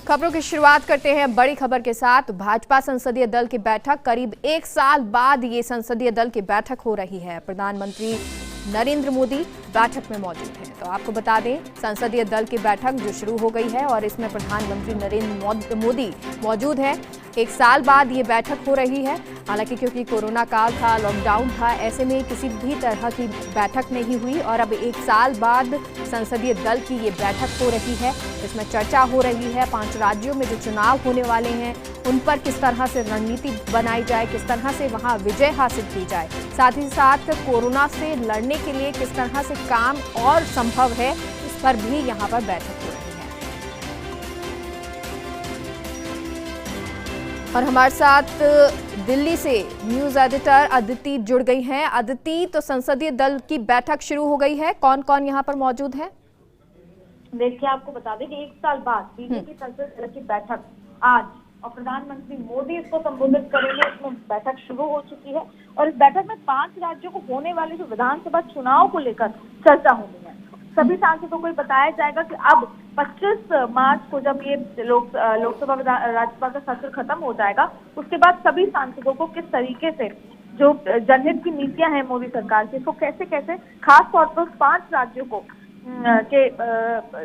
खबरों की शुरुआत करते हैं बड़ी खबर के साथ। भाजपा संसदीय दल की बैठक, करीब 1 साल बाद ये संसदीय दल की बैठक हो रही है। प्रधानमंत्री नरेंद्र मोदी बैठक में मौजूद हैं। तो आपको बता दें, संसदीय दल की बैठक जो शुरू हो गई है और इसमें प्रधानमंत्री नरेंद्र मोदी मौजूद है। 1 साल बाद ये बैठक हो रही है। हालांकि क्योंकि कोरोना काल था, लॉकडाउन था, ऐसे में किसी भी तरह की बैठक नहीं हुई और अब 1 साल बाद संसदीय दल की ये बैठक हो रही है। इसमें चर्चा हो रही है 5 राज्यों में जो चुनाव होने वाले हैं उन पर किस तरह से रणनीति बनाई जाए, किस तरह से वहां विजय हासिल की जाए, साथ ही साथ कोरोना से लड़ने के लिए किस तरह से काम और संभव है, इस पर भी यहां पर बैठक हो रही है। और हमारे साथ दिल्ली से न्यूज एडिटर अदिति जुड़ गई हैं। अदिति, तो संसदीय दल की बैठक शुरू हो गई है, कौन कौन यहाँ पर मौजूद है? देखिए, आपको बता दें कि 1 साल बाद बीजेपी संसदीय दल की बैठक आज और प्रधानमंत्री मोदी इसको संबोधित करेंगे। इसमें बैठक शुरू हो चुकी है और इस बैठक में 5 राज्यों को होने वाले जो विधानसभा चुनाव को लेकर चर्चा होनी है। सभी सांसदों को बताया जाएगा कि अब 25 मार्च को जब ये लोकसभा राज्यसभा का सत्र खत्म हो जाएगा, उसके बाद सभी सांसदों को किस तरीके से जो जनहित की नीतियां हैं मोदी सरकार की, इसको कैसे कैसे खास तौर पर 5 राज्यों को के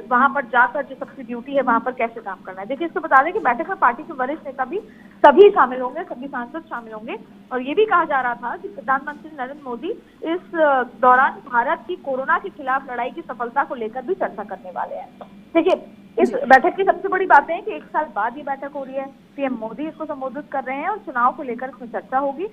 वहां पर जाकर जो सबकी ड्यूटी है वहां पर कैसे काम करना है। देखिए, इसको बता दें कि बैठक में पार्टी के वरिष्ठ नेता भी सभी शामिल होंगे, सभी सांसद शामिल होंगे और ये भी कहा जा रहा था कि प्रधानमंत्री नरेंद्र मोदी इस दौरान भारत की कोरोना के खिलाफ लड़ाई की सफलता को लेकर भी चर्चा करने वाले हैं। देखिए, इस बैठक की सबसे बड़ी बात है कि 1 साल बाद ये बैठक हो रही है। पीएम मोदी इसको संबोधित कर रहे हैं और चुनाव को लेकर इसमें चर्चा होगी।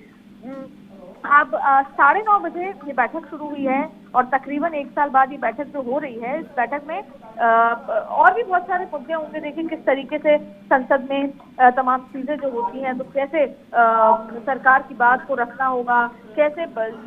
अब 9:30 बजे ये बैठक शुरू हुई है और तकरीबन 1 साल बाद ये बैठक जो हो रही है, इस बैठक में और भी बहुत सारे मुद्दे होंगे। देखिए, किस तरीके से संसद में तमाम चीजें जो होती हैं तो कैसे सरकार की बात को रखना होगा, कैसे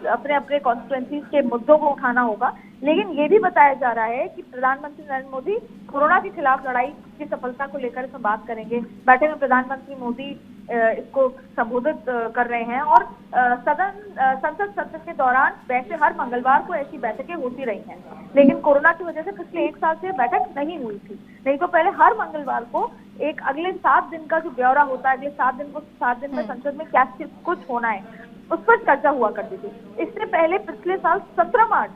अपने अपने कॉन्स्टिट्यूएंसीज के मुद्दों को उठाना होगा। लेकिन ये भी बताया जा रहा है कि प्रधानमंत्री नरेंद्र मोदी कोरोना के खिलाफ लड़ाई की सफलता को लेकर इसमें बात करेंगे। बैठक में प्रधानमंत्री मोदी इसको संबोधित कर रहे हैं और संसद सत्र के दौरान वैसे हर मंगलवार को ऐसी बैठकें होती रही हैं, लेकिन कोरोना की वजह से पिछले 1 साल से बैठक नहीं हुई थी। नहीं तो पहले हर मंगलवार को एक अगले 7 दिन का जो ब्यौरा होता है, अगले 7 दिन में संसद में क्या कुछ होना है, उस पर चर्चा हुआ करती थी। इससे पहले पिछले साल 17 मार्च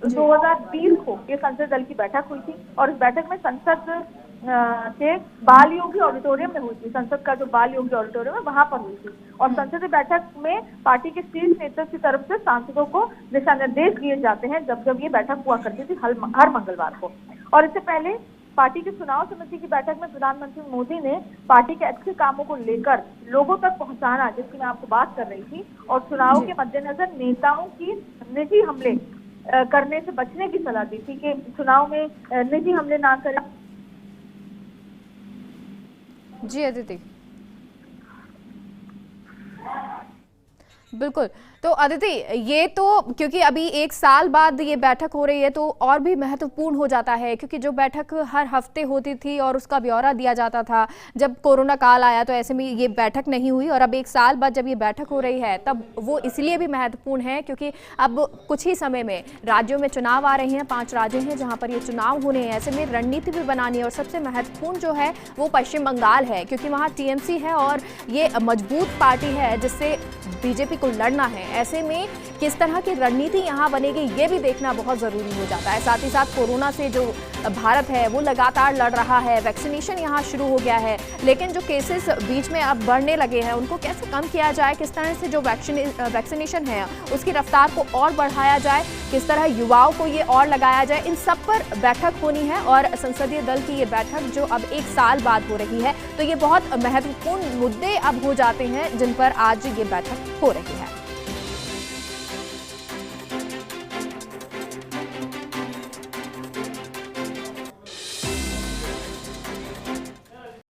2020 को ये संसदीय दल की बैठक हुई थी और इस बैठक में संसद के बाल योगी ऑडिटोरियम में हुई थी। संसद का जो बाल योगी ऑडिटोरियम है वहां पर हुई थी और संसदीय बैठक में पार्टी के शीर्ष नेतृत्व की तरफ से सांसदों को दिशा निर्देश दिए जाते हैं जब ये बैठक हुआ करती थी हर मंगलवार को। और इससे पहले पार्टी की चुनाव समिति की बैठक में प्रधानमंत्री मोदी ने पार्टी के अच्छे कामों को लेकर लोगों तक पहुंचाना, जिसकी मैं आपको बात कर रही थी, और चुनाव के मद्देनजर नेताओं की निजी हमले करने से बचने की सलाह दी थी कि चुनाव में निजी हमले ना करें। जी अदिति, बिल्कुल। तो अदिति, ये तो क्योंकि अभी 1 साल बाद ये बैठक हो रही है तो और भी महत्वपूर्ण हो जाता है, क्योंकि जो बैठक हर हफ्ते होती थी और उसका ब्यौरा दिया जाता था, जब कोरोना काल आया तो ऐसे में ये बैठक नहीं हुई और अब 1 साल बाद जब ये बैठक हो रही है तब वो इसलिए भी महत्वपूर्ण है क्योंकि अब कुछ ही समय में राज्यों में चुनाव आ रहे हैं। 5 राज्य हैं जहाँ पर ये चुनाव होने हैं, ऐसे में रणनीति भी बनानी है और सबसे महत्वपूर्ण जो है वो पश्चिम बंगाल है, क्योंकि वहाँ टीएमसी है और ये मजबूत पार्टी है जिससे बीजेपी को लड़ना है। ऐसे में किस तरह की रणनीति यहाँ बनेगी ये भी देखना बहुत जरूरी हो जाता है। साथ ही साथ कोरोना से जो भारत है वो लगातार लड़ रहा है, वैक्सीनेशन यहाँ शुरू हो गया है, लेकिन जो केसेस बीच में अब बढ़ने लगे हैं उनको कैसे कम किया जाए, किस तरह से जो वैक्सीनेशन है उसकी रफ्तार को और बढ़ाया जाए, किस तरह युवाओं को ये और लगाया जाए, इन सब पर बैठक होनी है। और संसदीय दल की ये बैठक जो अब 1 साल बाद हो रही है तो ये बहुत महत्वपूर्ण मुद्दे अब हो जाते हैं जिन पर आज ये बैठक हो रही है।